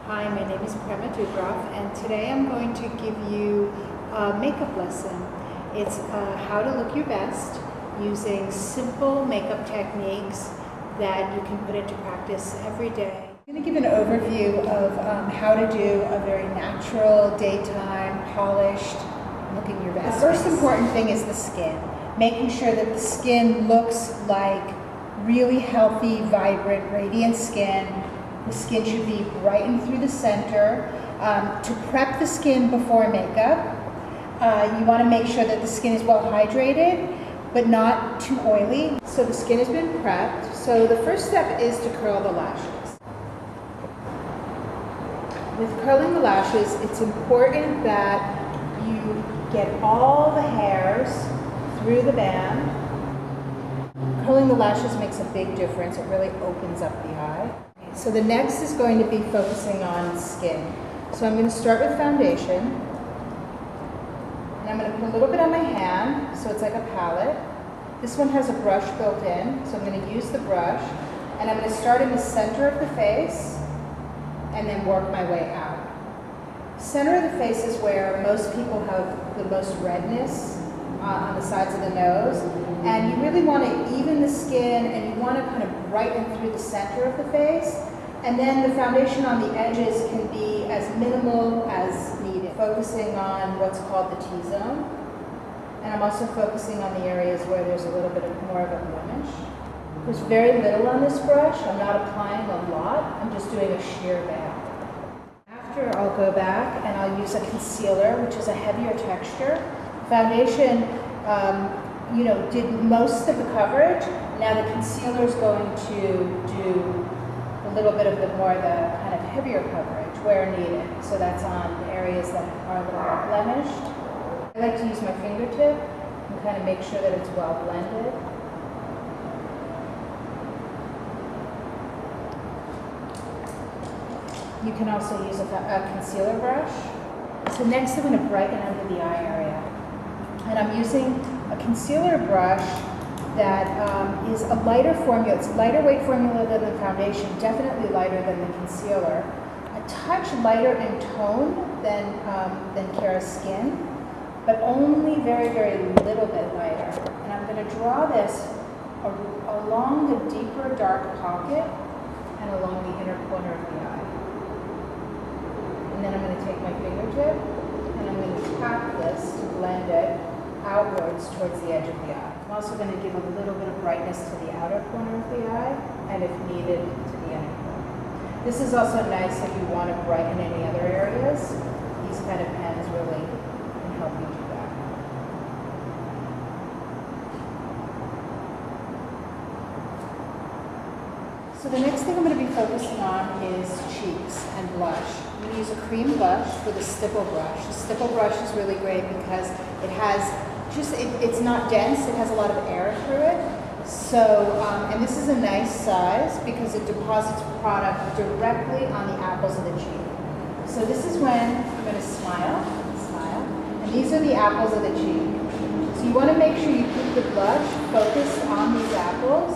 Hi, my name is Prema, and today I'm going to give you a makeup lesson. It's how to look your best using simple makeup techniques that you can put into practice every day. I'm going to give an overview of how to do a very natural, daytime, polished, looking your best. The first important thing is the skin. Making sure that the skin looks like really healthy, vibrant, radiant skin. The skin should be brightened through the center. To prep the skin before makeup, you want to make sure that the skin is well hydrated, but not too oily. So the skin has been prepped. So the first step is to curl the lashes. With curling the lashes, it's important that you get all the hairs through the band. Curling the lashes makes a big difference. It really opens up the eye. So the next is going to be focusing on skin. So I'm going to start with foundation. And I'm going to put a little bit on my hand, so it's like a palette. This one has a brush built in, so I'm going to use the brush. And I'm going to start in the center of the face, and then work my way out. Center of the face is where most people have the most redness on the sides of the nose. And you really want to even the skin, and you want to kind of brighten through the center of the face. And then the foundation on the edges can be as minimal as needed. Focusing on what's called the T-zone. And I'm also focusing on the areas where there's a little bit more of a blemish. There's very little on this brush. I'm not applying a lot. I'm just doing a sheer band. After, I'll go back and I'll use a concealer, which is a heavier texture. Foundation, did most of the coverage. Now the concealer is going to do a little bit of the kind of heavier coverage where needed. So that's on the areas that are a little more blemished. I like to use my fingertip and kind of make sure that it's well blended. You can also use a concealer brush. So next I'm going to brighten under the eye area. And I'm using a concealer brush that is a lighter formula. It's a lighter weight formula than the foundation, definitely lighter than the concealer. A touch lighter in tone than Kara's skin, but only very, very little bit lighter. And I'm going to draw this along the deeper dark pocket and along the inner corner of the eye. And then I'm going to take my fingertip and I'm going to tap this to blend it outwards towards the edge of the eye. I'm also going to give a little bit of brightness to the outer corner of the eye, and if needed, to the inner corner. This is also nice if you want to brighten any other areas. These kind of pens really can help you do that. So the next thing I'm going to be focusing on is cheeks and blush. I'm going to use a cream blush with a stipple brush. The stipple brush is really great because it has it's not dense, it has a lot of air through it. So, and this is a nice size because it deposits product directly on the apples of the cheek. So this is when I'm going to smile, and these are the apples of the cheek. So you want to make sure you keep the blush focused on these apples.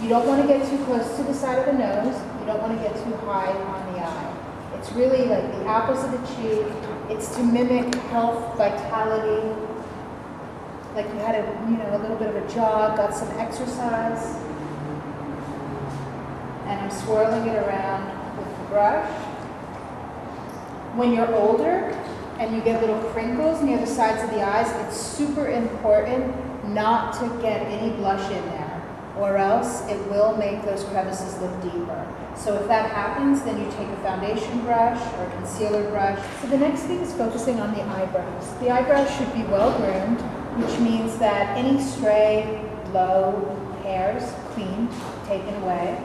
You don't want to get too close to the side of the nose. You don't want to get too high on the eye. It's really like the apples of the cheek. It's to mimic health, vitality, like you had a little bit of a jog, got some exercise. And I'm swirling it around with the brush. When you're older and you get little crinkles near the sides of the eyes, it's super important not to get any blush in there, or else it will make those crevices look deeper. So if that happens, then you take a foundation brush or a concealer brush. So the next thing is focusing on the eyebrows. The eyebrows should be well groomed, which means that any stray, low hairs, clean, taken away.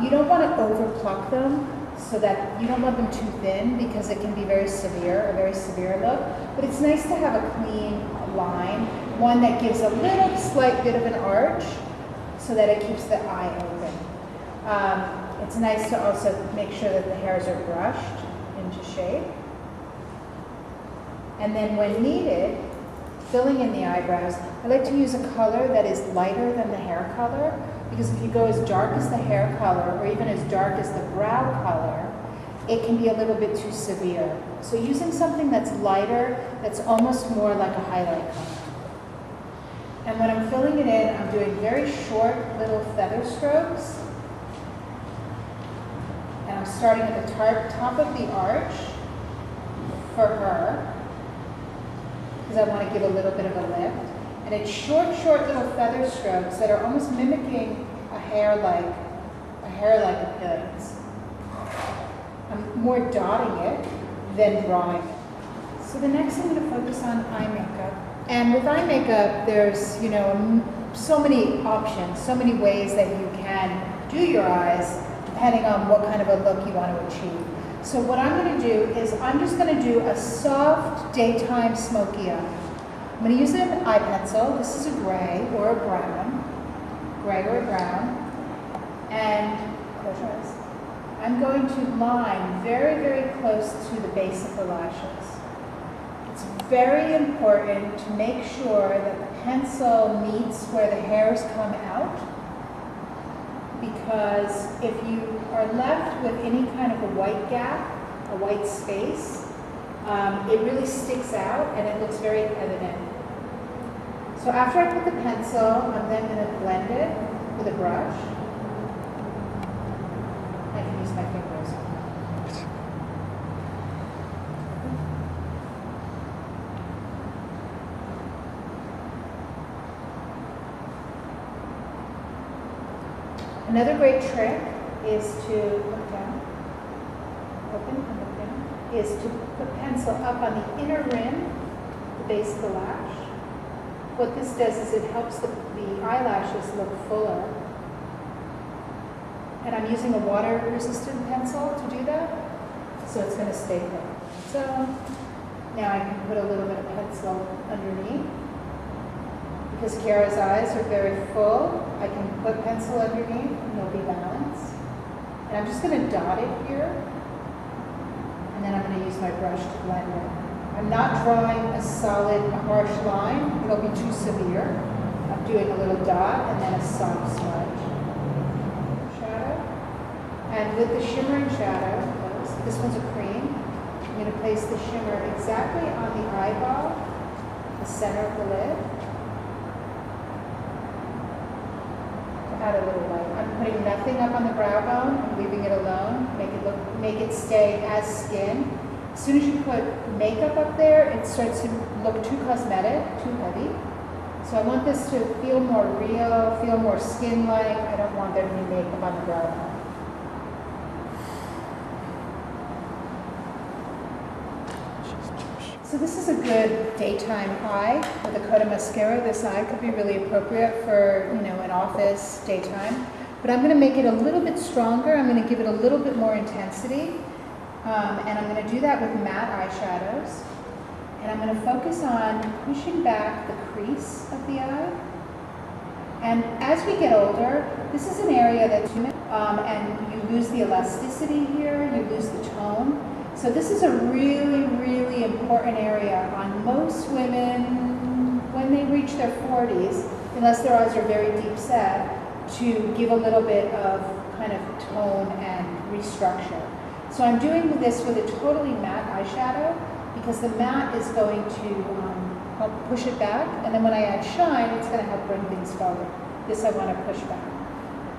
You don't want to over pluck them, so that you don't want them too thin because it can be a very severe look. But it's nice to have a clean line, one that gives a little slight bit of an arch so that it keeps the eye open. It's nice to also make sure that the hairs are brushed into shape. And then when needed, filling in the eyebrows, I like to use a color that is lighter than the hair color. Because if you go as dark as the hair color or even as dark as the brow color, it can be a little bit too severe. So using something that's lighter, that's almost more like a highlight color. And when I'm filling it in, I'm doing very short little feather strokes. And I'm starting at the top of the arch for her, because I want to give a little bit of a lift. And it's short little feather strokes that are almost mimicking a hair-like appearance. I'm more dotting it than drawing it. So the next I'm going to focus on eye makeup. And with eye makeup, there's, you know, so many options, so many ways that you can do your eyes depending on what kind of a look you want to achieve. So what I'm going to do is I'm just going to do a soft daytime smoky eye. I'm going to use an eye pencil. This is a gray or a brown. And close your eyes. I'm going to line very, very close to the base of the lashes. It's very important to make sure that the pencil meets where the hairs come out, because if you are left with any kind of a white gap, a white space, it really sticks out and it looks very evident. So after I put the pencil, I'm then going to blend it with a brush. I can use my fingers. Another great trick is to look down, open and look down, is to put pencil up on the inner rim, the base of the lash. What this does is it helps the eyelashes look fuller. And I'm using a water-resistant pencil to do that, so it's going to stay put. So now I can put a little bit of pencil underneath. Because Kiara's eyes are very full, I can put pencil underneath and they'll be balanced. And I'm just going to dot it here. And then I'm going to use my brush to blend it. I'm not drawing a solid, harsh line. It'll be too severe. I'm doing a little dot and then a soft smudge. Shadow. And with the shimmering shadow, this one's a cream, I'm going to place the shimmer exactly on the eyeball, the center of the lid. Add a little light. I'm putting nothing up on the brow bone. I'm leaving it alone. Make it stay as skin. As soon as you put makeup up there, it starts to look too cosmetic, too heavy. So I want this to feel more real, feel more skin-like. I don't want there to be makeup on the brow bone. So this is a good daytime eye with a coat of mascara. This eye could be really appropriate for, you know, an office daytime. But I'm going to make it a little bit stronger. I'm going to give it a little bit more intensity. And I'm going to do that with matte eyeshadows. And I'm going to focus on pushing back the crease of the eye. And as we get older, this is an area that's humid, and you lose the elasticity here, you lose the tone. So this is a really, really important area on most women when they reach their 40s, unless their eyes are very deep set, to give a little bit of kind of tone and restructure. So I'm doing this with a totally matte eyeshadow because the matte is going to help push it back, and then when I add shine, it's going to help bring things forward. This I want to push back.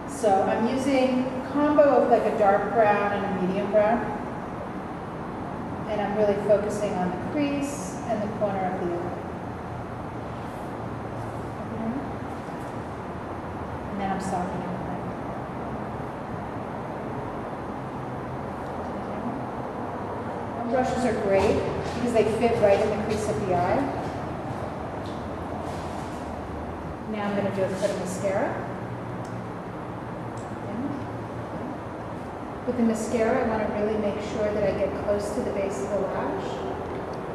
So I'm using a combo of like a dark brown and a medium brown. And I'm really focusing on the crease and the corner of the eye. And then I'm softening it. Brushes are great because they fit right in the crease of the eye. Now I'm going to do a coat of mascara. With the mascara, I want to really make sure that I get close to the base of the lash.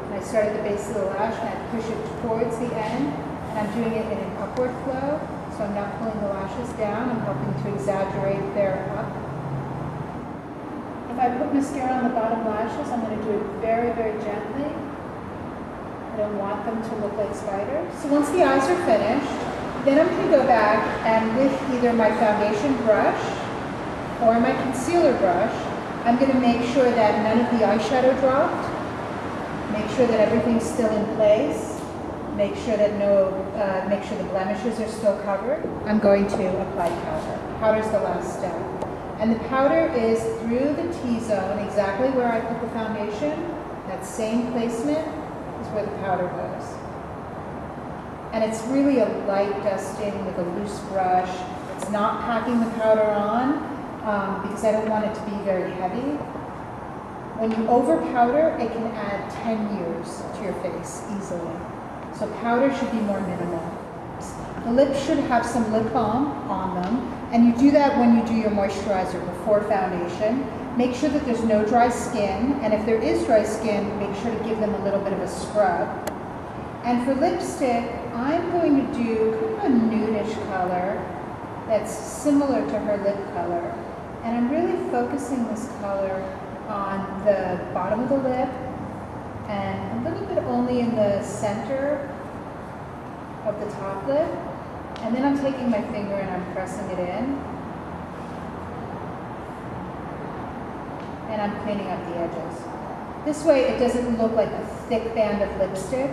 And I start at the base of the lash and I push it towards the end. And I'm doing it in an upward flow, so I'm not pulling the lashes down. I'm helping to exaggerate their up. If I put mascara on the bottom lashes, I'm going to do it very, very gently. I don't want them to look like spiders. So once the eyes are finished, Then I'm going to go back and with either my foundation brush or my concealer brush, I'm going to make sure that none of the eyeshadow dropped. Make sure that everything's still in place. Make sure that make sure the blemishes are still covered. I'm going to apply powder. Powder's the last step. And the powder is through the T-zone, exactly where I put the foundation. That same placement is where the powder goes. And it's really a light dusting with a loose brush. It's not packing the powder on because I don't want it to be very heavy. When you over powder, it can add 10 years to your face easily. So powder should be more minimal. The lips should have some lip balm on them, and you do that when you do your moisturizer before foundation. Make sure that there's no dry skin, and if there is dry skin, make sure to give them a little bit of a scrub. And for lipstick, I'm going to do kind of a nudish color that's similar to her lip color. And I'm really focusing this color on the bottom of the lip and a little bit only in the center of the top lip. And then I'm taking my finger and I'm pressing it in. And I'm cleaning up the edges. This way it doesn't look like a thick band of lipstick.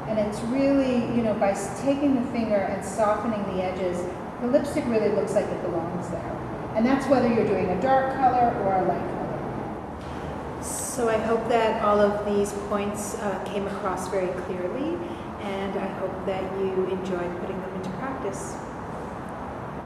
And it's really, by taking the finger and softening the edges, the lipstick really looks like it belongs there. And that's whether you're doing a dark color or a light color. So I hope that all of these points came across very clearly, and I hope that you enjoyed putting them into practice.